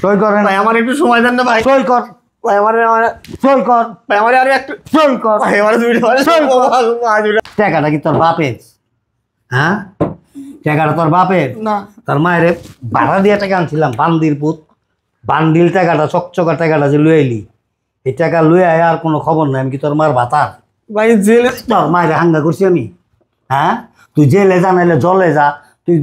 সই করেন ভাই আমার একটু সময় দেন না ভাই সই কর ভাই আমার সই কর ভাই আমার আর একটু সই কর ভাই আমার টাকাটা কি তোর বাপের হ্যাঁ টাকাটা তোর বাপের না তোর মায়ের ভাড়া দিয়ে টাকা আনছিলাম বান্দির পুত বান্ডিল টাকাটা চকচকা টাকাটা যে লুয়ে এলি এই টাকা লুয়ে আয় আর কোনো খবর নাই আমি কি তোর মার ভাতার ভাই জেলে তোর মায়ের হাঙ্গা করছি আমি হ্যাঁ তুই জেলে যা নাইলে জলে যা তুই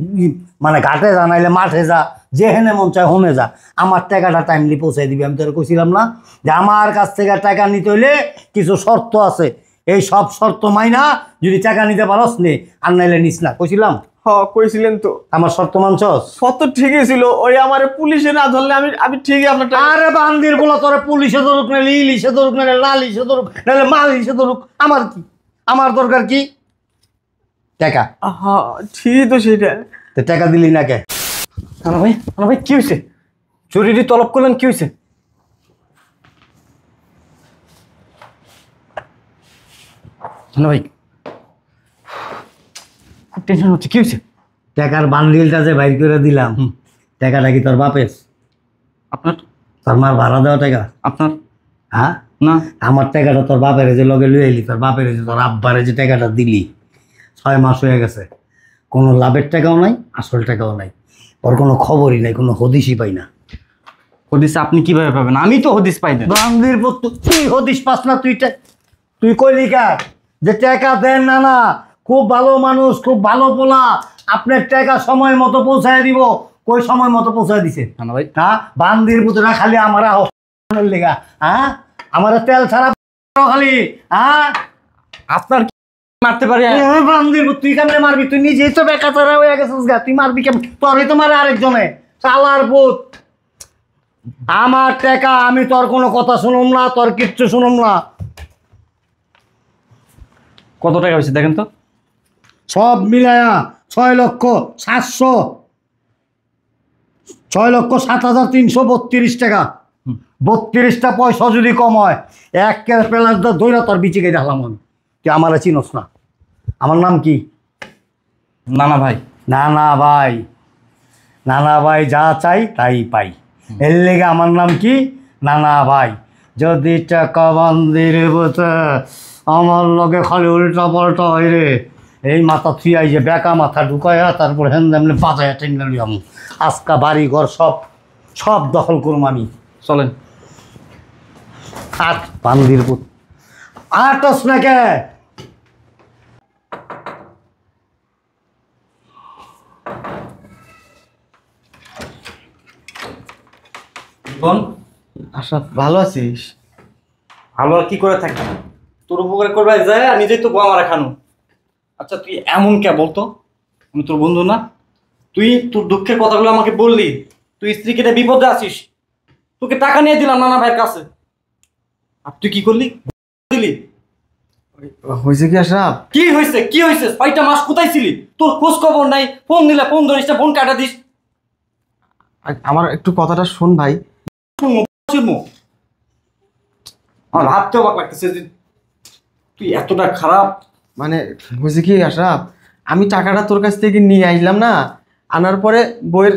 মানে ঘাটে যা নাইলে মাঠে যা যেখানে মন চায় হোমে যা আমার টাকাটা টাইমলি পৌঁছাই দিবি আমি তোর কইছিলাম না যে আমার কাছ থেকে টাকা নিতে হইলে কিছু শর্ত আছে এই সব শর্ত মাইনা যদি টাকা নিতে পারস নে আর নাইলে নিস না কইছিলাম কইছিলেন তো আমার শর্ত মানছস সত্য ঠিকই ছিল ওই আমার পুলিশে না ধরলে আমি ঠিকই আপনার আরে বান্দির বলা তোরে পুলিশে ধরুক নাইলে ইলিশে ধরুক নাইলে লালিশে ধরুক নাইলে মালিশে ধরুক আমার কি আমার দরকার কি টাকা হ্যাঁ ঠিকই তো সেটা তো টাকা দিলি না কে আনা ভাই কি হয়েছে চুরিটি তলব করলেন কি হয়েছে ভাই খুব টেনশন হচ্ছে কি হয়েছে টাকার বান্ডিলটা যে বাইর করে দিলাম টাকাটা কি তোর বাপের আপনার তোর মার ভাড়া দেওয়া টাকা আপনার হ্যাঁ না আমার টাকাটা তোর বাপের যে লগে লুয়ে এলি তোর বাপের যে তোর আব্বারে যে টাকাটা দিলি 6 মাস হয়ে গেছে কোনো লাভের টাকাও নাই আসল টাকাও নাই ওর কোনো খবরই নাই কোনো হদিশই পাই না হদিস আপনি কিভাবে পাবেন আমি তো হদিস পাই না বান্দির পুত তুই হদিস পাস না তুই কইলি কার যে টাকা দেন না না খুব ভালো মানুষ খুব ভালো পোলা আপনার টাকা সময় মতো পৌঁছায় দিব কই সময় মতো পৌঁছায় দিছে না ভাই হ্যাঁ বান্দির পুতরা খালি আমার লেগা হ্যাঁ আমার তেল ছাড়া খালি হ্যাঁ আপনার মারতে পারি বান্দির পুত তুই কেমনে মারবি তুই নিজেই তো বেকা ছাড়া হয়ে গেছিস গা তুই মারবি কেমন তোরই তো মারে আরেকজনে চালার পুত আমার টাকা আমি তোর কোনো কথা শুনুম না তোর কিচ্ছু শুনুম না কত টাকা হয়েছে দেখেন তো সব মিলায়া 6,700 6,07,332 টাকা 32টা পয়সা যদি কম হয় এক প্লাস দইরা তোর বিচি গেছে হালাম আমি তুই আমার চিনস না আমার নাম কি না না ভাই নানা ভাই নানা ভাই যা চাই তাই পাই এর লেগে আমার নাম কি নানা ভাই যদি টাকা বান্দির বোঝে আমার লগে খালি উল্টা পাল্টা হয় রে এই মাথা থুয়াই যে বেকা মাথা ঢুকাইয়া তারপর হেন এমনি বাজায় টেনে লিয়াম আজকা বাড়ি ঘর সব দখল করুম আমি চলেন আট বান্দির পুত আটস না কে বোন আচ্ছা ভালো আছিস ভালো আর কি করে থাকবি তোর উপকার করবে যায় আর নিজেই তো গোয়া মারা খানো আচ্ছা তুই এমন কে বলতো আমি তোর বন্ধু না তুই তোর দুঃখের কথাগুলো আমাকে বললি তুই স্ত্রীকে বিপদে আছিস তোকে টাকা নিয়ে দিলাম নানা ভাইয়ের কাছে আর তুই কি করলি দিলি হয়েছে কি আশরাফ কি হয়েছে 6টা মাস কোথায় ছিলি তোর খোঁজ খবর নাই ফোন দিলে ফোন ধরিস না ফোন কাটা দিস আমার একটু কথাটা শোন ভাই আমার ভাবতে অবাক লাগতেছে যে তুই এতটা খারাপ মানে হয়েছে কি আশরাফ আমি টাকাটা তোর কাছ থেকে নিয়ে আসলাম না আনার পরে বউয়ের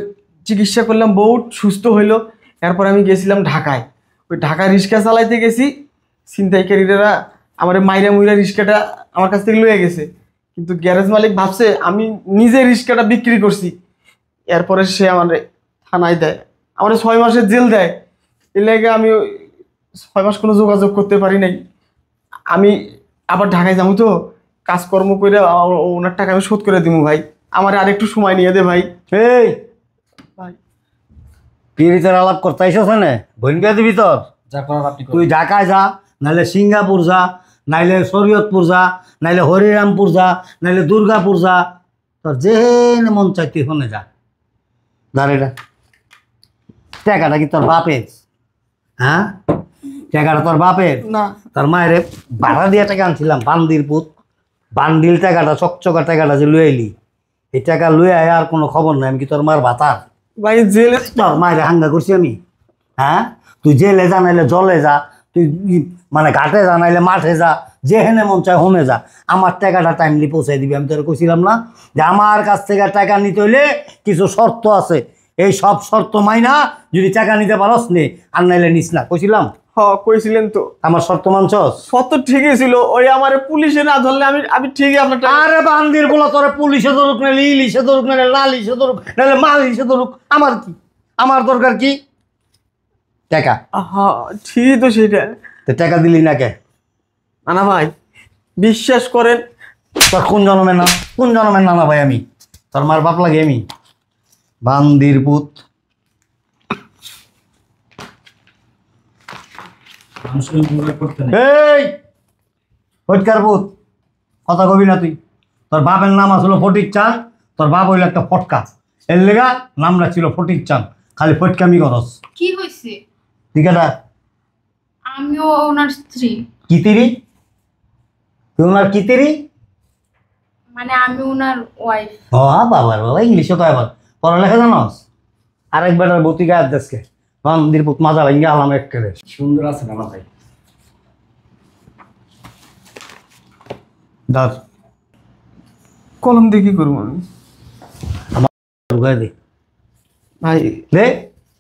চিকিৎসা করলাম বউ সুস্থ হইলো এরপর আমি গেছিলাম ঢাকায় ওই ঢাকা রিক্সা চালাইতে গেছি ছিনতাইকারীরা আমার মাইরা মুইরা রিক্সাটা আমার কাছ থেকে লয়ে গেছে কিন্তু গ্যারেজ মালিক ভাবছে আমি নিজে রিক্সাটা বিক্রি করছি এরপরে সে আমার থানায় দেয় আমার 6 মাসের জেল দেয় এর লাগে আমি 6 মাস কোনো যোগাযোগ করতে পারি নাই আমি আবার ঢাকায় যাবো তো কাজকর্ম করে ওনার টাকা আমি শোধ করে দিব ভাই আমার আর একটু সময় নিয়ে দে ভাই এই ভাই পিরিতের আলাপ করতে আইসছ না বোন বিয়া দিবি তোর যা করার আপনি তুই ঢাকায় যা নাইলে সিঙ্গাপুর যা নাইলে শরীয়তপুর যা নাইলে হরিরামপুর যা নাইলে দুর্গাপুর যা তোর যেখানে মন চাই তুই ওখানে যা দাঁড়িয়ে টাকাটা কি তোর বাপের হ্যাঁ টাকাটা তোর বাপের না তোর মায়ের ভাড়া দিয়ে টাকা আনছিলাম বান্দির পুত বান্ডিল টাকাটা চকচকা টাকাটা যে লুয়ে এলি এই টাকা লুয়ে আয় আর কোনো খবর নাই আমি কি তোর মার ভাতার ভাই জেলে তোর মায়ের হাঙ্গা করছি আমি হ্যাঁ তুই জেলে যা নাইলে জলে যা তুই মানে ঘাটে যা নাইলে মাঠে যা যেখানে মন চায় হোমে যা আমার টাকাটা টাইমলি পৌঁছাই দিবি আমি তোর কইছিলাম না যে আমার কাছ থেকে টাকা নিতে হইলে কিছু শর্ত আছে এই সব শর্ত মাইনা যদি টাকা নিতে পারস নে, আর নাইলে নিস না। কইছিলাম কইছিলেন তো। আমার শর্ত মানছস? কত ঠিকই ছিল, ওই আমারে পুলিশে না ধরলে আমি ঠিকই আপনার টাকা। আরে বান্দির বলা, তোরে পুলিশে ধরুক নাইলে ইলিশে ধরুক নাইলে লালিশে ধরুক নাইলে মালিশে ধরুক, আমার কি? আমার দরকার কি? টাকা। হ্যাঁ ঠিকই তো সেটা। তো টাকা দিলি না কে? নানা ভাই বিশ্বাস করেন, তোর কোন জন্মের না, কোন জন্মের নানা ভাই আমি? তোর মার বাপ লাগে আমি? বান্দির পুত। এই ফটকার পুত, কথা কবি না তুই। তোর বাপের নাম আসলো ফটিক চাঁদ, তোর বাপ হইলো একটা ফটকা, এর লেগা নাম রাখছিল ফটিক চাঁদ। খালি ফটকামি করস। কি হইছে? ঠিক আছে, আমিও ওনার স্ত্রী। কিতিরি? তুই ওনার কিতিরি? মানে আমি ওনার ওয়াইফ। ও বাবার বাবা, ইংলিশে তো এবার পড়ালেখা জানস? আরেক বেটার বতি গায়ের দেশকে বান্দির পুত মাজা ভেঙে আলাম এক করে। সুন্দর আছে নানা ভাই। ধর কলম দিয়ে কি করবো আমি? ঢুকাই দে। ভাই দে।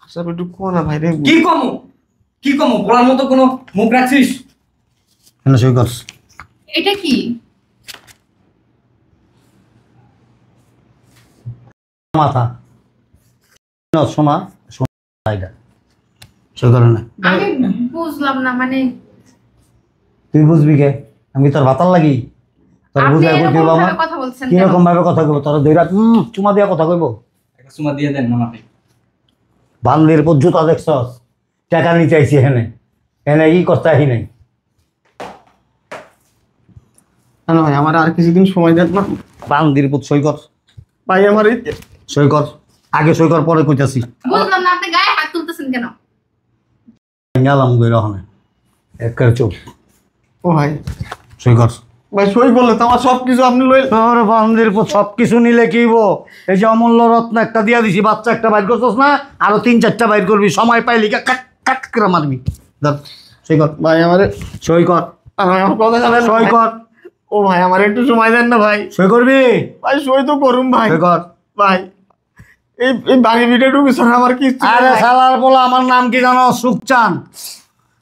আশরাফ একটু কো না ভাই রে। কি কমু, কি কমু? বলার মতো কোনো মুখ রাখছিস? কেন সই করস? এটা কি? মাথা শোনা শোনা, এটা সই করে না। আমি বুঝলাম না, মানে তুই বুঝবি কে? আমি তোর ভাতার লাগি? তোর আপনি বুঝাই এরকম কইব আমার ভাবে কথা বলছেন কেন? কিরকম ভাবে কথা কইব? তোর দুই রাত চুমা দিয়া কথা কইব? একটা সুমা দিয়ে দেন নানা ভাই। বান্দির পুত জুতা দেখছস? টাকা নিতে আইছি এখানে, এনে ই করতে আহি নাই। না ভাই আমার আর কিছুদিন সময় দেন না বান্দির পুত সই কর, ভাই। আমার সই কর, আগে সই কর পরে কইতাছি। বুঝলাম না, আপনি গায়ে হাত তুলতেছেন কেন? গেলাম গইরা হনে এক করে চুপ। ও ভাই, সই কর। ভাই সই করলে তো আমার সবকিছু আপনি লই। তোর বান্দির পুত সবকিছু নিলে কি হইব? এই যে অমূল্য রত্ন একটা দিয়া দিছি, বাচ্চা একটা বাইর করছস না, আরো 3-4টা বাইর করবি, সময় পাইলি কাট কাট করে মারবি। ধর সই কর ভাই আমারে সই কর, আমার কথা জানেন না সই ভাই। কর, ও ভাই আমার একটু সময় দেন না ভাই। সই করবি? ভাই সই তো করুন ভাই। সই কর। ভাই এই বাড়ি ভিডিওটুকু স্যার আমার কি? আরে শালার বলা, আমার নাম কি জানো? সুখচান।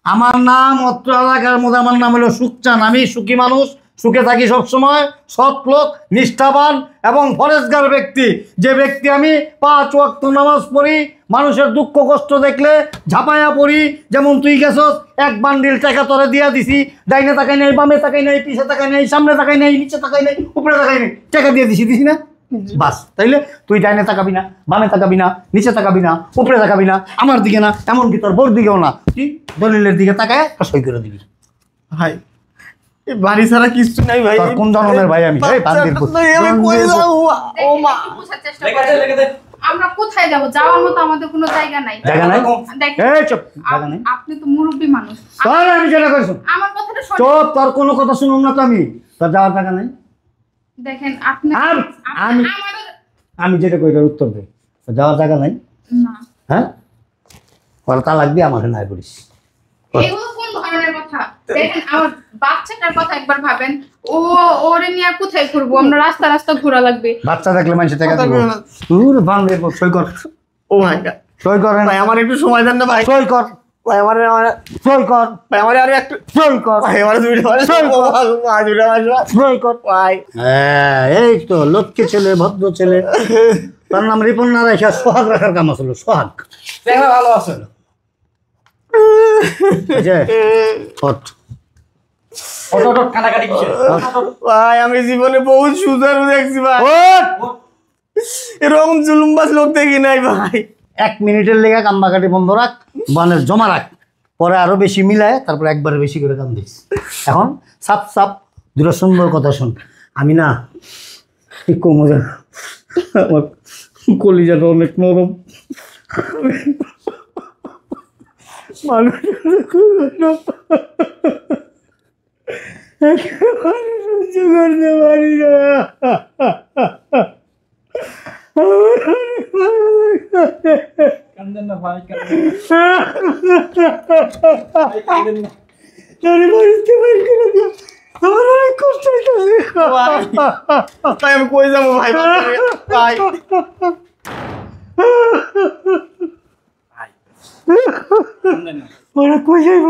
আমার নাম অত্র এলাকার মধ্যে আমার নাম হলো সুখচান। আমি সুখী মানুষ, সুখে থাকি সবসময়, সৎ লোক, নিষ্ঠাবান এবং ফরেজগার ব্যক্তি। যে ব্যক্তি আমি 5 ওয়াক্ত নামাজ পড়ি, মানুষের দুঃখ কষ্ট দেখলে ঝাঁপায়া পড়ি। যেমন তুই গেছস, এক বান্ডিল টাকা তোরে দিয়া দিছি, ডাইনে তাকাই নাই, বামে তাকাই নাই, পিছে তাকাই নাই, সামনে তাকাই নাই, নিচে তাকাই নাই, উপরে তাকাই নাই, টাকা দিয়ে দিছি না? বাস, তাইলে তুই ডাইনে তাকাবি না, বামে তাকাবি না, নিচে তাকাবি না, উপরে তাকাবি না, আমার দিকে না, এমনকি তোর বোর দিকেও না, তুই দলিলের দিকে তাকায় সই করে দিবি। ভাই এই বাড়ি ছাড়া কিছু নাই ভাই। তোর কোন জন্মের ভাই আমি? এই বান্দির পুত। আমি কই যাব? ও মা, একটু বোঝার চেষ্টা লেখা দে, করেন। লেখা দে। আমরা কোথায় যাব? যাওয়ার মতো আমাদের কোনো জায়গা নাই। জায়গা নাই? দেখেন, এই চুপ, জায়গা নাই। আপনি তো মুরব্বী মানুষ। তোর আমি যেটা করছি আমার কথাটা শোনেন। চুপ, তোর কোনো কথা শুনুন না তো আমি। তোর যাওয়ার টাকা নাই? দেখেন আপনি আমি আমাদের আমি যেটা কই এটার উত্তর দে। তোর যাওয়ার টাকা নাই? না, হ্যাঁ, ওরা তালাক দিয়ে আমাকে নাই করিস। এগুলো কোন ধরনের কথা? দেখেন আমার বাচ্চাটার কথা একবার ভাবেন। ওরে নিয়ে আর কোথায় ঘুরবো আমরা? রাস্তা রাস্তা ঘোরা লাগবে। বাচ্চা দেখলে মানুষের টাকা কথা দিব। কইও না। তোর বান্দির পুত সই কর, ও ভাই সই কর ভাই আমার একটু সময় দেন না ভাই। সই কর, ভাই আমার সই কর, ভাই আমার আর একটু সই কর, ভাই আমার দুইটা ভাই সই কর। দুইটা ভাই সই কর। ভাই। হ্যাঁ, এই তো লক্ষ্মী ছেলে, ভদ্র ছেলে। তার নাম রিপন না রেখা সোহাগ রাখার কাম আসলো, সোহাগ। চেহারা ভালো আছে। ওঠ। ওঠ, ওঠ, ওঠ, কানাকাটি কিসের? ওঠ, ওঠ, ওঠ। ভাই আমি জীবনে বহুত সুন্দর দেখছি ভাই, ওঠ। এরকম জুলুমবাজ লোক দেখি নাই ভাই। 1 মিনিটের লেগে কান্দাকাটি বন্ধ রাখ, বানের জমা রাখ, পরে আরো বেশি মিলায় তারপরে একবারে বেশি করে কান দিস। এখন সাপ সাপ দুটো সুন্দর কথা শোন। আমি না কি কমো জানো, আমার কলিজাটা অনেক নরম। মানুষ একেবারে সহ্য করতে পারি না। কান্দেন না ভাই, কান্দেন না। ভাই, কান্দেন না। আমি বাড়িতে বাইর করে দিও, আমার অনেক কষ্ট হইতেছে। ভাই আমি কই যাবো ভাই? ভাই ওরা কই যাইব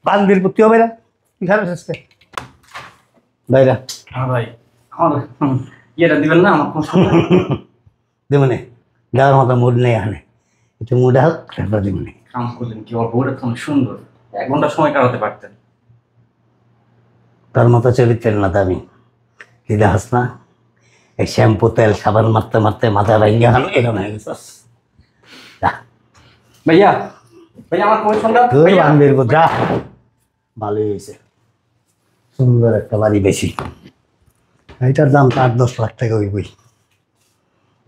বান্দির প্রতি হবে না কি খাবে আজকে বাইরা হ্যাঁ ভাই আমার ইয়েটা দিবেন না আমার কষ্ট দেবনে দেওয়ার মতো মুড নেই এখানে একটু মুড হোক তারপর দেবনে কাম করলেন কি ওর বউটা তো অনেক সুন্দর 1 ঘন্টা সময় কাটাতে পারতেন তোর মতো চরিত্রের না দামি কি দেখাস না এই শ্যাম্পু তেল সাবান মারতে মারতে মাথা ভেঙে হানো এরকম হয়ে গেছে যা ভাইয়া ভাইয়া আমার কমিশনটা তোর ভাইয়া বান্দির যা ভালোই হয়েছে সুন্দর একটা বাড়ি বেশি এইটার দাম তো 8-10 লাখ টাকা হইবই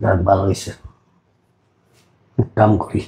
যাক ভালো হয়েছে কাম করি